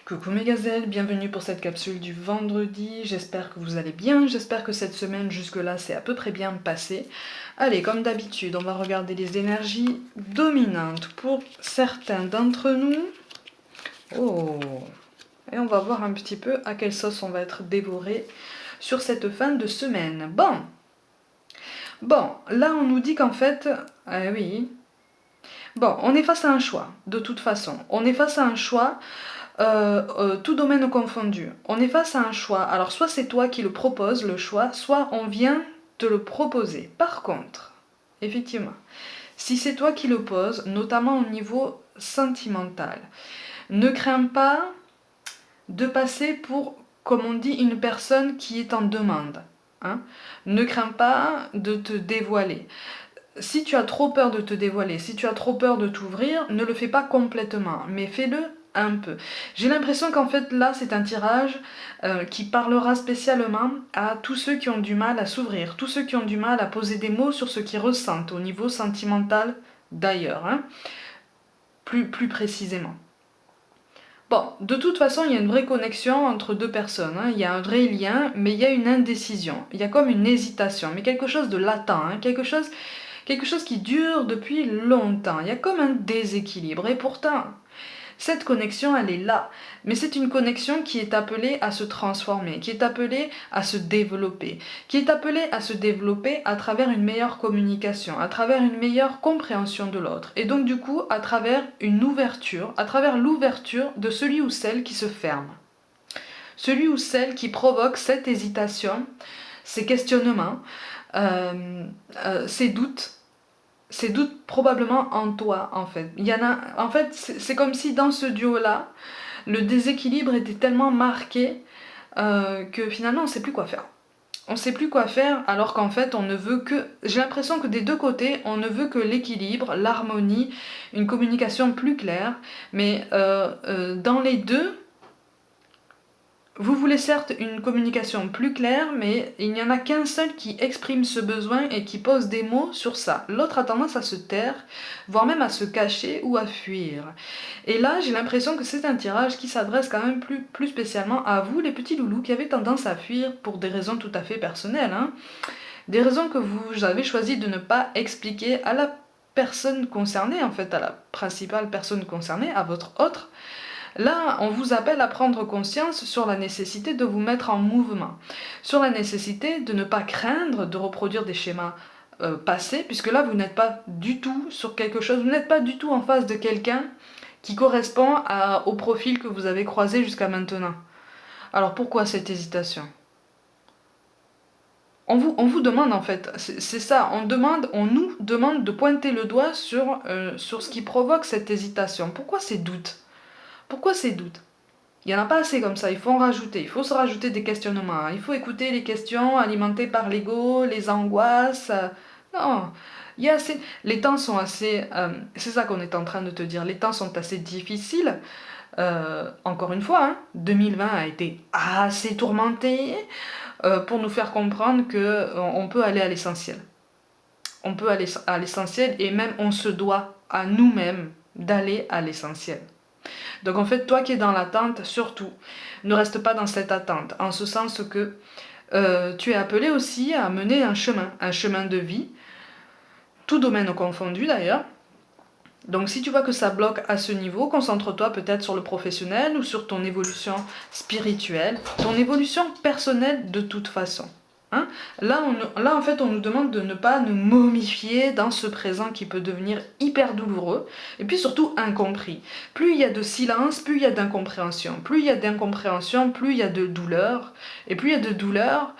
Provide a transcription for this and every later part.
Coucou mes gazelles, bienvenue pour cette capsule du vendredi, j'espère que vous allez bien, j'espère que cette semaine jusque-là c'est à peu près bien passé. Allez, comme d'habitude, on va regarder les énergies dominantes pour certains d'entre nous. Oh! Et on va voir un petit peu à quelle sauce on va être dévoré sur cette fin de semaine. Bon, là on nous dit qu'en fait, oui, bon, on est face à un choix, de toute façon. On est face à un choix. Tout domaine confondu. On est face à un choix. Alors soit c'est toi qui le proposes, le choix, soit on vient te le proposer. Par contre, effectivement, si c'est toi qui le poses, notamment au niveau sentimental, ne crains pas de passer pour, comme on dit, une personne qui est en demande. Hein. Ne crains pas de te dévoiler. Si tu as trop peur de te dévoiler, si tu as trop peur de t'ouvrir, ne le fais pas complètement, mais fais-le un peu. J'ai l'impression qu'en fait là c'est un tirage qui parlera spécialement à tous ceux qui ont du mal à s'ouvrir, tous ceux qui ont du mal à poser des mots sur ce qu'ils ressentent au niveau sentimental d'ailleurs, hein, plus précisément. Bon, de toute façon, il y a une vraie connexion entre deux personnes, hein. Il y a un vrai lien, mais il y a une indécision, il y a comme une hésitation, mais quelque chose de latent, hein, quelque chose qui dure depuis longtemps. Il y a comme un déséquilibre, et pourtant, cette connexion, elle est là. Mais c'est une connexion qui est appelée à se transformer, qui est appelée à se développer, qui est appelée à se développer à travers une meilleure communication, à travers une meilleure compréhension de l'autre. Et donc du coup, à travers une ouverture, à travers l'ouverture de celui ou celle qui se ferme. Celui ou celle qui provoque cette hésitation, ces questionnements, ces doutes, probablement en toi en fait. Il y en a, en fait, c'est comme si dans ce duo-là, le déséquilibre était tellement marqué que finalement on ne sait plus quoi faire. On ne sait plus quoi faire alors qu'en fait on ne veut que... J'ai l'impression que des deux côtés, on ne veut que l'équilibre, l'harmonie, une communication plus claire, mais dans les deux, vous voulez certes une communication plus claire, mais il n'y en a qu'un seul qui exprime ce besoin et qui pose des mots sur ça. L'autre a tendance à se taire, voire même à se cacher ou à fuir. Et là, j'ai l'impression que c'est un tirage qui s'adresse quand même plus spécialement à vous, les petits loulous, qui avez tendance à fuir pour des raisons tout à fait personnelles. Hein. Des raisons que vous avez choisi de ne pas expliquer à la personne concernée, en fait, à la principale personne concernée, à votre autre. Là, on vous appelle à prendre conscience sur la nécessité de vous mettre en mouvement, sur la nécessité de ne pas craindre de reproduire des schémas passés, puisque là, vous n'êtes pas du tout sur quelque chose, vous n'êtes pas du tout en face de quelqu'un qui correspond au profil que vous avez croisé jusqu'à maintenant. Alors pourquoi cette hésitation ? On vous demande en fait, c'est ça, on nous demande de pointer le doigt sur ce qui provoque cette hésitation. Pourquoi ces doutes ? Pourquoi ces doutes ? Il n'y en a pas assez comme ça, il faut en rajouter, il faut se rajouter des questionnements, il faut écouter les questions alimentées par l'ego, les angoisses. Non, il y a assez... Les temps sont assez... c'est ça qu'on est en train de te dire, les temps sont assez difficiles. Encore une fois, hein, 2020 a été assez tourmenté pour nous faire comprendre qu'on peut aller à l'essentiel. On peut aller à l'essentiel et même on se doit à nous-mêmes d'aller à l'essentiel. Donc en fait, toi qui es dans l'attente, surtout, ne reste pas dans cette attente, en ce sens que tu es appelé aussi à mener un chemin de vie, tout domaine confondu d'ailleurs. Donc si tu vois que ça bloque à ce niveau, concentre-toi peut-être sur le professionnel ou sur ton évolution spirituelle, ton évolution personnelle de toute façon. Hein, là, en fait, on nous demande de ne pas nous momifier dans ce présent qui peut devenir hyper douloureux et puis surtout incompris. Plus il y a de silence, plus il y a d'incompréhension. Plus il y a d'incompréhension, plus il y a de douleur. Et plus il y a de douleur,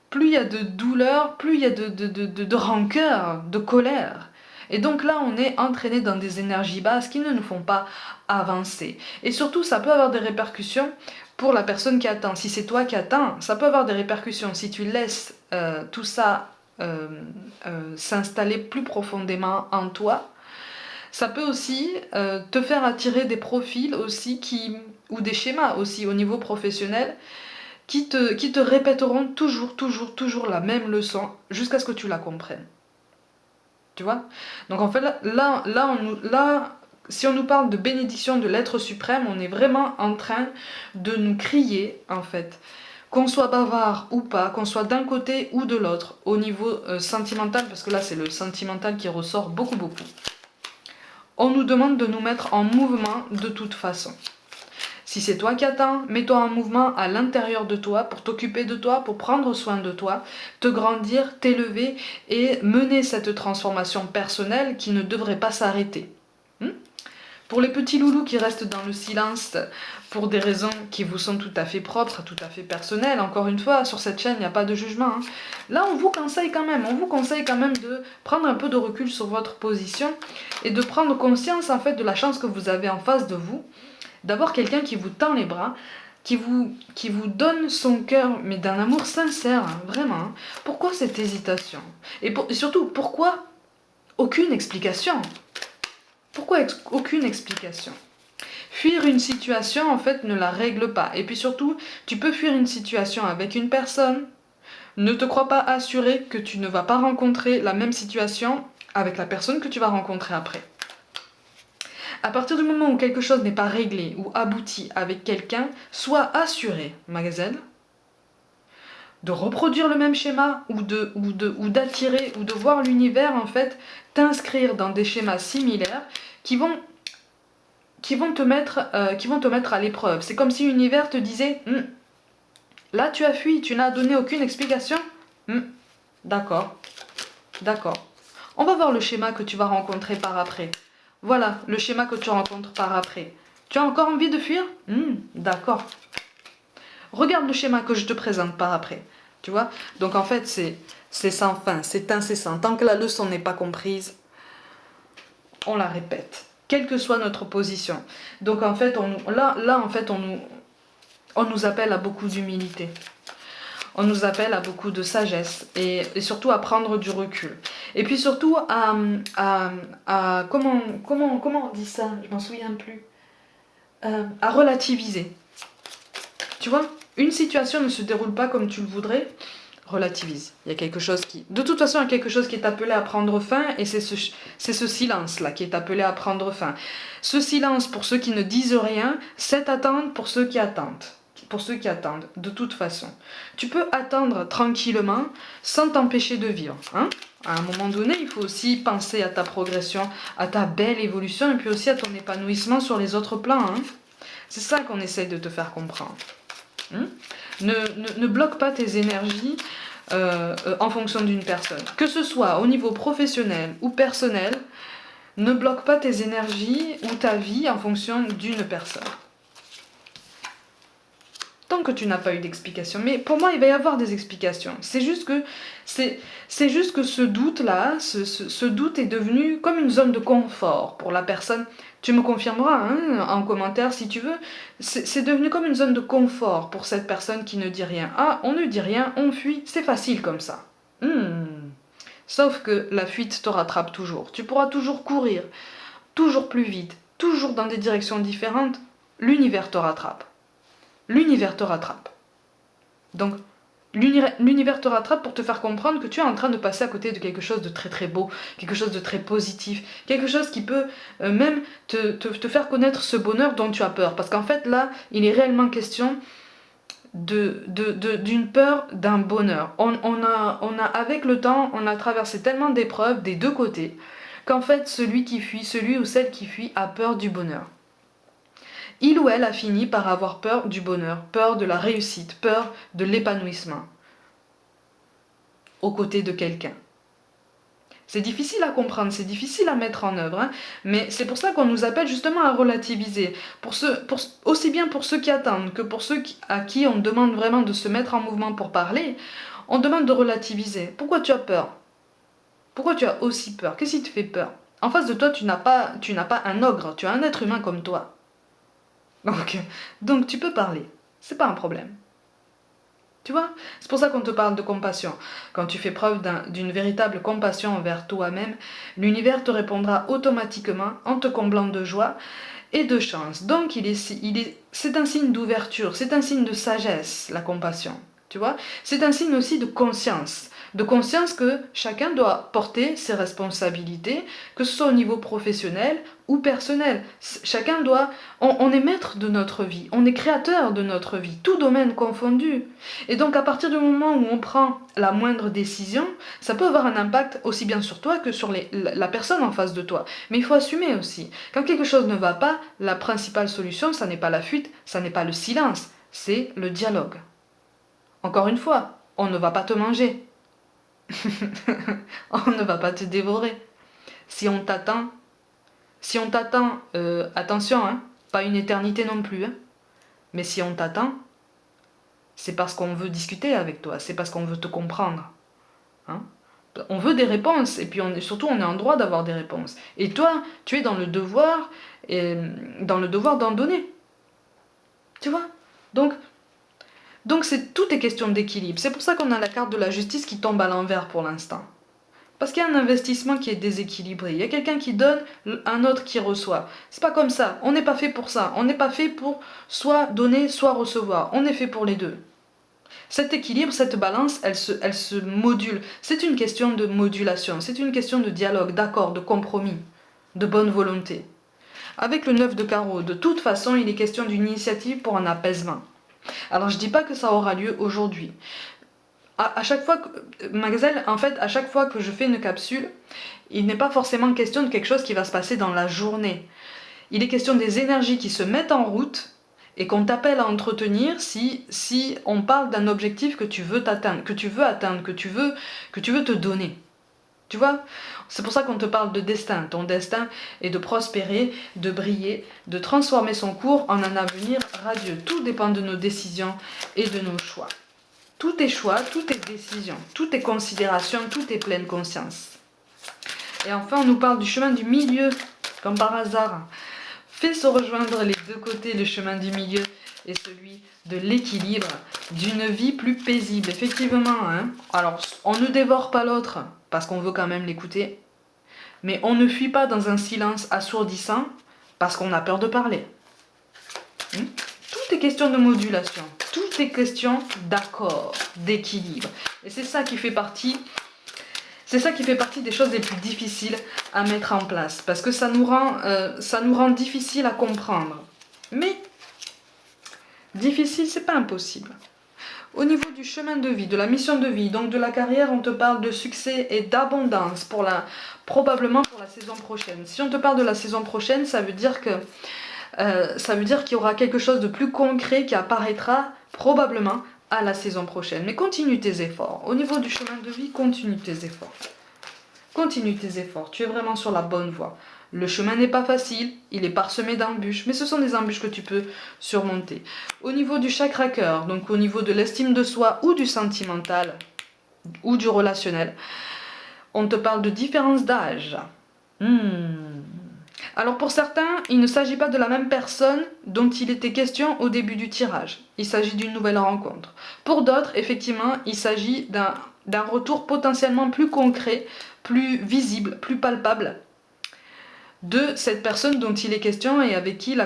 plus il y a de douleur, plus il y a de rancœur, de colère. Et donc là, on est entraîné dans des énergies basses qui ne nous font pas avancer. Et surtout, ça peut avoir des répercussions pour la personne qui attend. Si c'est toi qui attends, ça peut avoir des répercussions. Si tu laisses tout ça s'installer plus profondément en toi, ça peut aussi te faire attirer des profils aussi ou des schémas aussi au niveau professionnel qui te répéteront toujours la même leçon jusqu'à ce que tu la comprennes. Tu vois ? Donc en fait, là, si on nous parle de bénédiction de l'être suprême, on est vraiment en train de nous crier, en fait. Qu'on soit bavard ou pas, qu'on soit d'un côté ou de l'autre, au niveau sentimental, parce que là c'est le sentimental qui ressort beaucoup, beaucoup. On nous demande de nous mettre en mouvement de toute façon. Si c'est toi qui attends, mets-toi en mouvement à l'intérieur de toi pour t'occuper de toi, pour prendre soin de toi, te grandir, t'élever et mener cette transformation personnelle qui ne devrait pas s'arrêter. Pour les petits loulous qui restent dans le silence pour des raisons qui vous sont tout à fait propres, tout à fait personnelles, encore une fois, sur cette chaîne, il n'y a pas de jugement. Là, on vous conseille quand même de prendre un peu de recul sur votre position et de prendre conscience en fait de la chance que vous avez en face de vous, d'avoir quelqu'un qui vous tend les bras, qui vous donne son cœur, mais d'un amour sincère, vraiment. Pourquoi cette hésitation et surtout, pourquoi aucune explication? Pourquoi aucune explication? Fuir une situation, en fait, ne la règle pas. Et puis surtout, tu peux fuir une situation avec une personne. Ne te crois pas assuré que tu ne vas pas rencontrer la même situation avec la personne que tu vas rencontrer après. À partir du moment où quelque chose n'est pas réglé ou abouti avec quelqu'un, sois assuré, mademoiselle, de reproduire le même schéma ou d'attirer ou de voir l'univers en fait t'inscrire dans des schémas similaires qui vont te mettre à l'épreuve. C'est comme si l'univers te disait là tu as fui, tu n'as donné aucune explication. D'accord, d'accord. On va voir le schéma que tu vas rencontrer par après. Voilà, le schéma que tu rencontres par après. Tu as encore envie de fuir? D'accord. Regarde le schéma que je te présente par après. Tu vois? Donc en fait, c'est sans fin, c'est incessant. Tant que la leçon n'est pas comprise, on la répète, quelle que soit notre position. Donc en fait, on nous appelle à beaucoup d'humilité. On nous appelle à beaucoup de sagesse et surtout à prendre du recul. Et puis surtout comment on dit ça? Je m'en souviens plus. À relativiser. Tu vois? Une situation ne se déroule pas comme tu le voudrais. Relativise. Il y a quelque chose qui... De toute façon, il y a quelque chose qui est appelé à prendre fin et c'est ce silence-là qui est appelé à prendre fin. Ce silence pour ceux qui ne disent rien, cette attente pour ceux qui attendent. Pour ceux qui attendent, de toute façon. Tu peux attendre tranquillement sans t'empêcher de vivre. À un moment donné, il faut aussi penser à ta progression, à ta belle évolution et puis aussi à ton épanouissement sur les autres plans. C'est ça qu'on essaye de te faire comprendre. Ne bloque pas tes énergies en fonction d'une personne. Que ce soit au niveau professionnel ou personnel, ne bloque pas tes énergies ou ta vie en fonction d'une personne. Tant que tu n'as pas eu d'explication. Mais pour moi, il va y avoir des explications. C'est juste que ce doute-là, ce doute est devenu comme une zone de confort pour la personne. Tu me confirmeras en commentaire si tu veux. C'est devenu comme une zone de confort pour cette personne qui ne dit rien. Ah, on ne dit rien, on fuit, c'est facile comme ça. Sauf que la fuite te rattrape toujours. Tu pourras toujours courir, toujours plus vite, toujours dans des directions différentes. L'univers te rattrape. L'univers te rattrape. Donc, l'univers te rattrape pour te faire comprendre que tu es en train de passer à côté de quelque chose de très très beau, quelque chose de très positif, quelque chose qui peut même te faire connaître ce bonheur dont tu as peur. Parce qu'en fait, là, il est réellement question d'une peur, d'un bonheur. Avec le temps, on a traversé tellement d'épreuves des deux côtés, qu'en fait, celui ou celle qui fuit a peur du bonheur. Il ou elle a fini par avoir peur du bonheur, peur de la réussite, peur de l'épanouissement aux côtés de quelqu'un. C'est difficile à comprendre, c'est difficile à mettre en œuvre, mais c'est pour ça qu'on nous appelle justement à relativiser. Aussi bien pour ceux qui attendent que pour ceux à qui on demande vraiment de se mettre en mouvement pour parler, on demande de relativiser. Pourquoi tu as peur? Pourquoi tu as aussi peur? Qu'est-ce qui te fait peur? En face de toi, tu n'as pas un ogre, tu as un être humain comme toi. Donc tu peux parler, c'est pas un problème. Tu vois? C'est pour ça qu'on te parle de compassion. Quand tu fais preuve d'une véritable compassion envers toi-même, l'univers te répondra automatiquement en te comblant de joie et de chance. Donc c'est un signe d'ouverture, c'est un signe de sagesse, la compassion. Tu vois? C'est un signe aussi de conscience. de conscience que chacun doit porter ses responsabilités, que ce soit au niveau professionnel ou personnel. Chacun doit... On est maître de notre vie, on est créateur de notre vie, tout domaine confondu. Et donc à partir du moment où on prend la moindre décision, ça peut avoir un impact aussi bien sur toi que sur la personne en face de toi. Mais il faut assumer aussi. Quand quelque chose ne va pas, la principale solution, ça n'est pas la fuite, ça n'est pas le silence, c'est le dialogue. Encore une fois, on ne va pas te manger. On ne va pas te dévorer. Si on t'attend, attention, hein, pas une éternité non plus, hein, mais si on t'attend, c'est parce qu'on veut discuter avec toi, c'est parce qu'on veut te comprendre. Hein. On veut des réponses, et puis surtout on est en droit d'avoir des réponses. Et toi, tu es dans le devoir, d'en donner. Tu vois? Donc tout est question d'équilibre. C'est pour ça qu'on a la carte de la justice qui tombe à l'envers pour l'instant. Parce qu'il y a un investissement qui est déséquilibré. Il y a quelqu'un qui donne, un autre qui reçoit. C'est pas comme ça. On n'est pas fait pour ça. On n'est pas fait pour soit donner, soit recevoir. On est fait pour les deux. Cet équilibre, cette balance, elle se module. C'est une question de modulation. C'est une question de dialogue, d'accord, de compromis, de bonne volonté. Avec le 9 de carreau, de toute façon, il est question d'une initiative pour un apaisement. Alors je dis pas que ça aura lieu aujourd'hui. À chaque fois que, Mademoiselle, en fait, à chaque fois que je fais une capsule, il n'est pas forcément question de quelque chose qui va se passer dans la journée. Il est question des énergies qui se mettent en route et qu'on t'appelle à entretenir si on parle d'un objectif que tu veux atteindre, que tu veux te donner. Tu vois? C'est pour ça qu'on te parle de destin. Ton destin est de prospérer, de briller, de transformer son cours en un avenir radieux. Tout dépend de nos décisions et de nos choix. Tout est choix, tout est décision, tout est considération, tout est pleine conscience. Et enfin, on nous parle du chemin du milieu, comme par hasard. Fait se rejoindre les deux côtés, le chemin du milieu et celui de l'équilibre, d'une vie plus paisible. Effectivement, hein. Alors, on ne dévore pas l'autre, parce qu'on veut quand même l'écouter, mais on ne fuit pas dans un silence assourdissant, parce qu'on a peur de parler. Tout est question de modulation, tout est question d'accord, d'équilibre. Et c'est ça qui fait partie des choses les plus difficiles à mettre en place, parce que ça nous rend difficile à comprendre. Mais difficile, c'est pas impossible. Au niveau du chemin de vie, de la mission de vie, donc de la carrière, on te parle de succès et d'abondance probablement pour la saison prochaine. Si on te parle de la saison prochaine, ça veut dire qu'il y aura quelque chose de plus concret qui apparaîtra probablement à la saison prochaine. Mais continue tes efforts. Au niveau du chemin de vie, continue tes efforts. Continue tes efforts. Tu es vraiment sur la bonne voie. Le chemin n'est pas facile, il est parsemé d'embûches, mais ce sont des embûches que tu peux surmonter. Au niveau du chakra cœur, donc au niveau de l'estime de soi ou du sentimental ou du relationnel, on te parle de différence d'âge. Alors pour certains, il ne s'agit pas de la même personne dont il était question au début du tirage. Il s'agit d'une nouvelle rencontre. Pour d'autres, effectivement, il s'agit d'un retour potentiellement plus concret, plus visible, plus palpable de cette personne dont il est question et avec qui la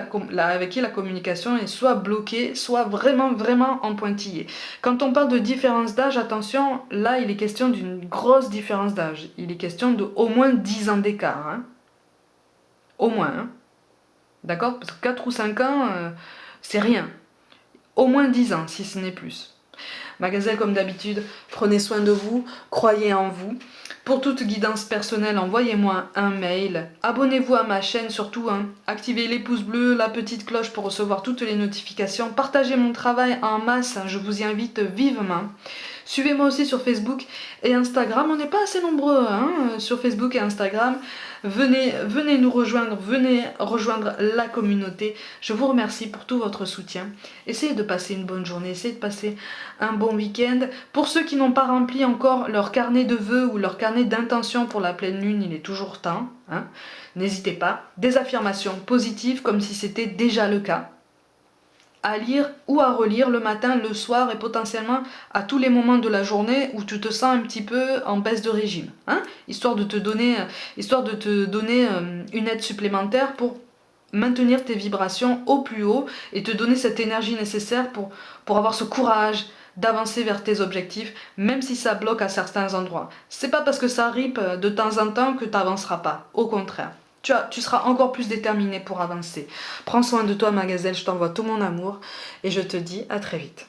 communication est soit bloquée, soit vraiment, vraiment en pointillé. Quand on parle de différence d'âge, attention, là il est question d'une grosse différence d'âge. Il est question de au moins 10 ans d'écart. Hein. Au moins. Hein. D'accord? Parce que 4 ou 5 ans, c'est rien. Au moins 10 ans, si ce n'est plus. Magazelle, comme d'habitude, prenez soin de vous, croyez en vous. Pour toute guidance personnelle, envoyez-moi un mail. Abonnez-vous à ma chaîne surtout. Hein. Activez les pouces bleus, la petite cloche pour recevoir toutes les notifications. Partagez mon travail en masse, je vous y invite vivement. Suivez-moi aussi sur Facebook et Instagram. On n'est pas assez nombreux sur Facebook et Instagram. Venez nous rejoindre, venez rejoindre la communauté. Je vous remercie pour tout votre soutien. Essayez de passer une bonne journée, essayez de passer un bon week-end. Pour ceux qui n'ont pas rempli encore leur carnet de vœux ou leur carnet d'intention pour la pleine lune, il est toujours temps. Hein. N'hésitez pas. Des affirmations positives comme si c'était déjà le cas. À lire ou à relire le matin, le soir et potentiellement à tous les moments de la journée où tu te sens un petit peu en baisse de régime, hein, histoire de te donner une aide supplémentaire pour maintenir tes vibrations au plus haut et te donner cette énergie nécessaire pour avoir ce courage d'avancer vers tes objectifs, même si ça bloque à certains endroits. C'est pas parce que ça rip de temps en temps que tu n'avanceras pas. Au contraire. Tu seras encore plus déterminé pour avancer. Prends soin de toi, ma gazelle, je t'envoie tout mon amour et je te dis à très vite.